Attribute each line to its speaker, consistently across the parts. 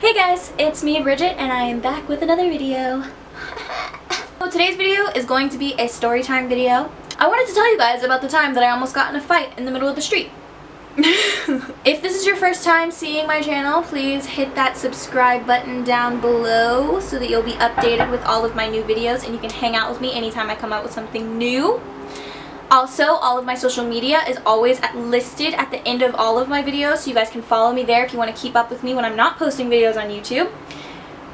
Speaker 1: Hey guys, it's me, Bridget, and I am back with another video. So today's video is going to be a story time video. I wanted to tell you guys about the time that I almost got in a fight in the middle of the street. If this is your first time seeing my channel, please hit that subscribe button down below so that you'll be updated with all of my new videos and you can hang out with me anytime I come out with something new. Also, all of my social media is always listed at the end of all of my videos, so you guys can follow me there if you want to keep up with me when I'm not posting videos on YouTube.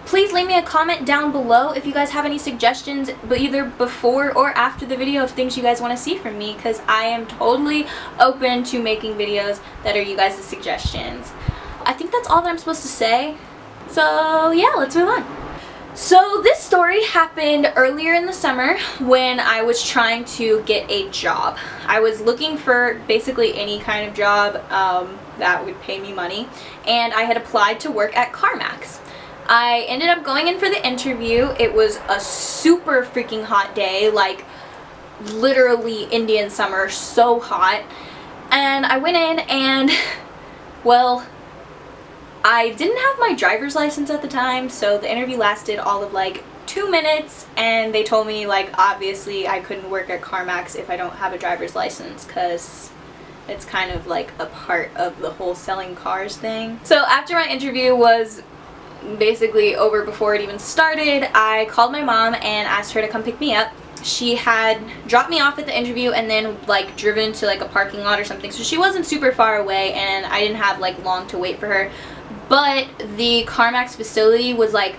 Speaker 1: Please leave me a comment down below if you guys have any suggestions, but either before or after the video of things you guys want to see from me, because I am totally open to making videos that are you guys' suggestions. I think that's all that I'm supposed to say. So yeah, let's move on. So this story happened earlier in the summer when I was trying to get a job. I was looking for basically any kind of job that would pay me money, and I had applied to work at CarMax. I ended up going in for the interview. It was a super freaking hot day, like literally Indian summer, so hot. And I went in and, well, I didn't have my driver's license at the time, so the interview lasted all of like 2 minutes, and they told me like obviously I couldn't work at CarMax if I don't have a driver's license, because it's kind of like a part of the whole selling cars thing. So after my interview was basically over before it even started, I called my mom and asked her to come pick me up. She had dropped me off at the interview and then like driven to like a parking lot or something, so she wasn't super far away and I didn't have like long to wait for her. But the CarMax facility was like,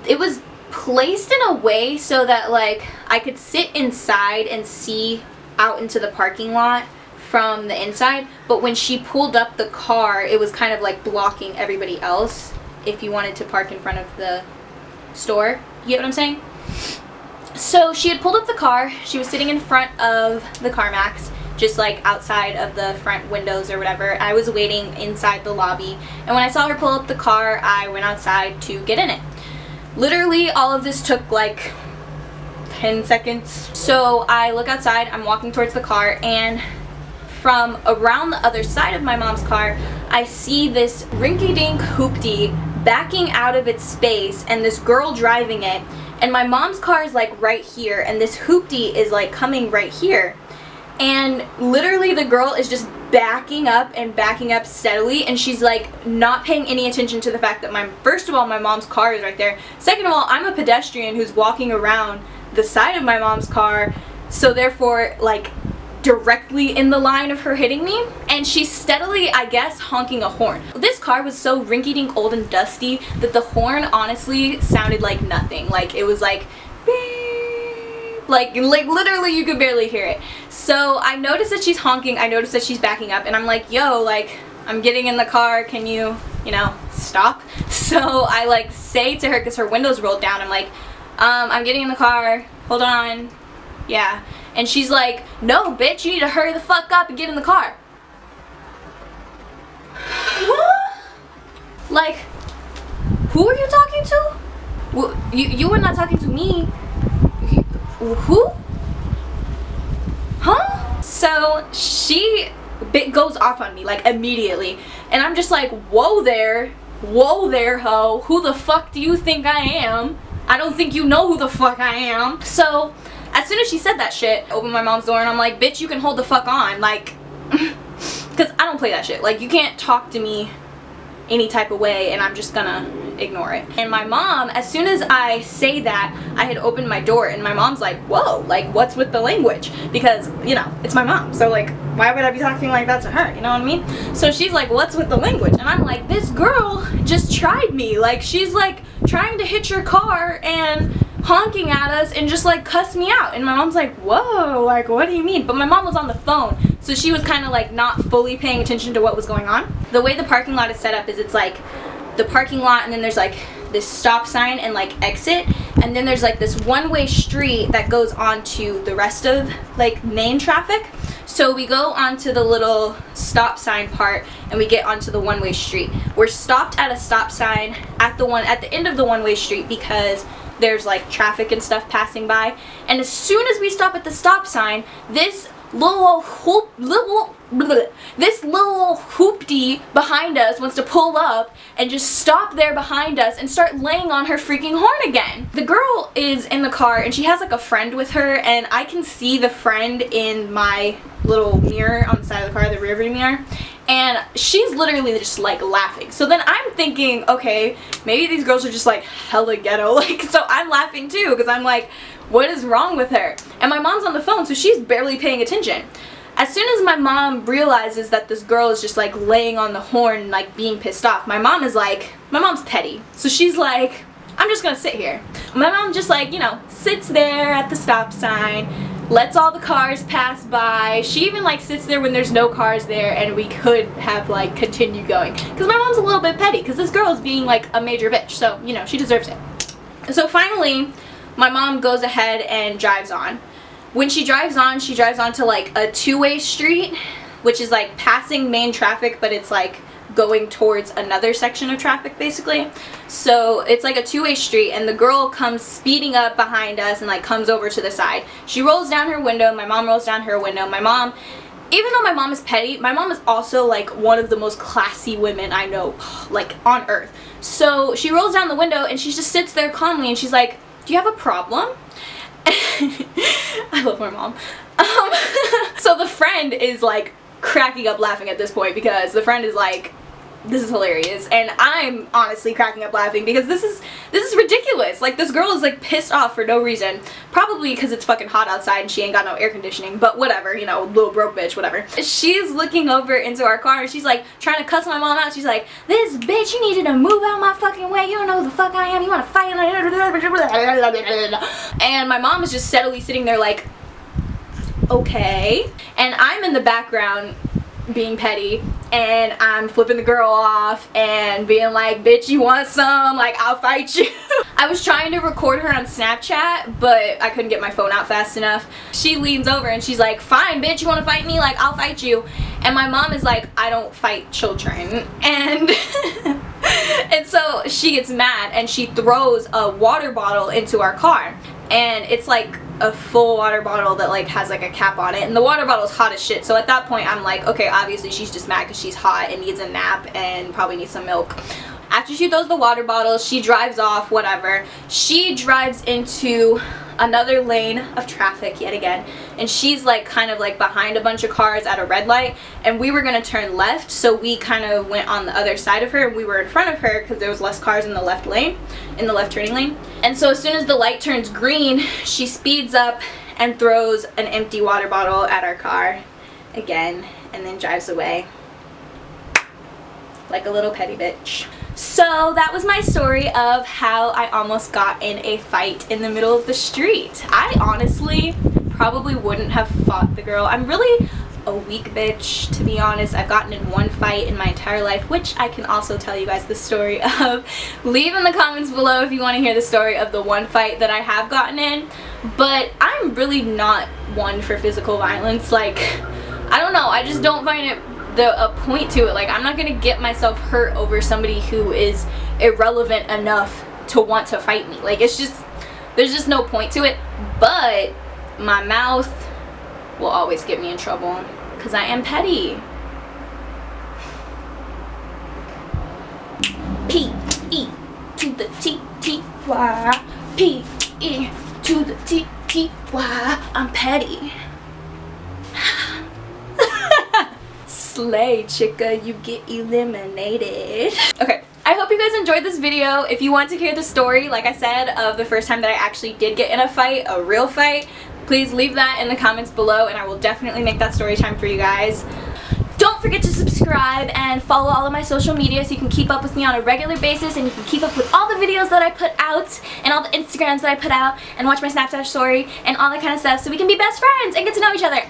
Speaker 1: it was placed in a way so that like I could sit inside and see out into the parking lot from the inside, but when she pulled up the car, it was kind of like blocking everybody else if you wanted to park in front of the store. You get what I'm saying? So she had pulled up the car, she was sitting in front of the CarMax, just like outside of the front windows or whatever. I was waiting inside the lobby, and when I saw her pull up the car, I went outside to get in it. Literally all of this took like 10 seconds. So I look outside, I'm walking towards the car, and from around the other side of my mom's car, I see this rinky-dink hoopty backing out of its space and this girl driving it, and my mom's car is like right here and this hoopty is like coming right here. And literally the girl is just backing up and backing up steadily, and she's like not paying any attention to the fact that first of all, my mom's car is right there. Second of all, I'm a pedestrian who's walking around the side of my mom's car, so therefore like directly in the line of her hitting me, and she's steadily, I guess, honking a horn. This car was so rinky-dink old and dusty that the horn honestly sounded like nothing. Like it was like beep, like literally you could barely hear it. So I noticed that she's honking, I noticed that she's backing up, and I'm like, yo, like I'm getting in the car, can you know, stop? So I like say to her, because her window's rolled down, I'm like, I'm getting in the car, hold on, yeah. And she's like, no bitch, you need to hurry the fuck up and get in the car. What? Like, who are you talking to? Well, you were not talking to me. Who? Huh? So she goes off on me like immediately, and I'm just like, whoa there ho, who the fuck do you think I am? I don't think you know who the fuck I am. So as soon as she said that shit, I opened my mom's door and I'm like, bitch, you can hold the fuck on, like, because I don't play that shit. Like, you can't talk to me any type of way and I'm just gonna ignore it. And my mom, as soon as I say that, I had opened my door, and my mom's like, whoa, like what's with the language? Because, you know, it's my mom, so like why would I be talking like that to her, you know what I mean? So she's like, what's with the language? And I'm like, this girl just tried me, like she's like trying to hit your car and honking at us and just like cussed me out. And my mom's like, whoa, like what do you mean? But my mom was on the phone, so she was kind of like not fully paying attention to what was going on. The way the parking lot is set up is it's like the parking lot, and then there's like this stop sign and like exit, and then there's like this one-way street that goes on to the rest of like main traffic. So we go onto the little stop sign part and we get onto the one-way street. We're stopped at a stop sign at the end of the one-way street because there's like traffic and stuff passing by. And as soon as we stop at the stop sign, this little this little hoopty behind us wants to pull up and just stop there behind us and start laying on her freaking horn again. The girl is in the car and she has like a friend with her, and I can see the friend in my little mirror on the side of the car, the rear view mirror, and she's literally just like laughing. So then I'm thinking, okay, maybe these girls are just like hella ghetto, like, so I'm laughing too because I'm like, what is wrong with her? And my mom's on the phone, so she's barely paying attention. As soon as my mom realizes that this girl is just like laying on the horn, like being pissed off, my mom's petty. So she's like, I'm just gonna sit here. My mom just like, you know, sits there at the stop sign, lets all the cars pass by. She even like sits there when there's no cars there and we could have like continued going. Because my mom's a little bit petty because this girl is being like a major bitch. So, you know, she deserves it. So finally, my mom goes ahead and drives on. When she drives on to like a two-way street, which is like passing main traffic, but it's like going towards another section of traffic basically. So it's like a two-way street, and the girl comes speeding up behind us and like comes over to the side. She rolls down her window, my mom rolls down her window. My mom, even though my mom is petty, my mom is also like one of the most classy women I know, like on earth. So she rolls down the window and she just sits there calmly and she's like, do you have a problem? I love my mom. So the friend is like cracking up laughing at this point because the friend is like, this is hilarious, and I'm honestly cracking up laughing because this is ridiculous. Like, this girl is like pissed off for no reason, probably because it's fucking hot outside and she ain't got no air conditioning, but whatever, you know, little broke bitch, whatever. She's looking over into our car and she's like trying to cuss my mom out. She's like, this bitch, you needed to move out my fucking way, you don't know who the fuck I am, you want to fight? And my mom is just steadily sitting there like, okay. And I'm in the background being petty, and I'm flipping the girl off and being like, bitch, you want some? Like, I'll fight you. I was trying to record her on Snapchat, but I couldn't get my phone out fast enough. She leans over and she's like, fine, bitch, you want to fight me? Like, I'll fight you. And my mom is like, I don't fight children. And and so she gets mad and she throws a water bottle into our car. And it's like a full water bottle that like has like a cap on it, and the water bottle's hot as shit. So at that point I'm like, okay, obviously she's just mad because she's hot and needs a nap and probably needs some milk. After she throws the water bottle, she drives off, whatever. She drives into another lane of traffic yet again, and she's like kind of like behind a bunch of cars at a red light, and we were gonna turn left, so we kind of went on the other side of her and we were in front of her because there was less cars in the left lane, in the left turning lane. And so as soon as the light turns green, she speeds up and throws an empty water bottle at our car again, and then drives away like a little petty bitch. So that was my story of how I almost got in a fight in the middle of the street. I honestly probably wouldn't have fought the girl. I'm really a weak bitch, to be honest. I've gotten in one fight in my entire life, which I can also tell you guys the story of. Leave in the comments below if you want to hear the story of the one fight that I have gotten in. But I'm really not one for physical violence. Like, I don't know, I just don't find it a point to it. Like, I'm not gonna get myself hurt over somebody who is irrelevant enough to want to fight me. Like, it's just, there's just no point to it. But my mouth will always get me in trouble because I am petty. P-E to the T-T-Y, P-E to the T-T-Y, I'm petty. Slay, chicka, you get eliminated. Okay, I hope you guys enjoyed this video. If you want to hear the story, like I said, of the first time that I actually did get in a fight, a real fight, please leave that in the comments below and I will definitely make that story time for you guys. Don't forget to subscribe and follow all of my social media so you can keep up with me on a regular basis, and you can keep up with all the videos that I put out and all the Instagrams that I put out, and watch my Snapchat story and all that kind of stuff so we can be best friends and get to know each other.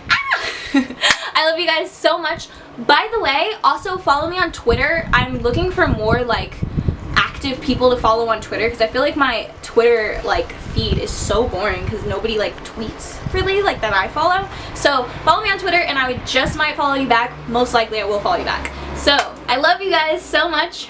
Speaker 1: I love you guys so much. By the way, also follow me on Twitter. I'm looking for more like active people to follow on Twitter because I feel like my Twitter like feed is so boring because nobody like tweets really like that I follow. So follow me on Twitter and I would just might follow you back. Most likely I will follow you back. So I love you guys so much.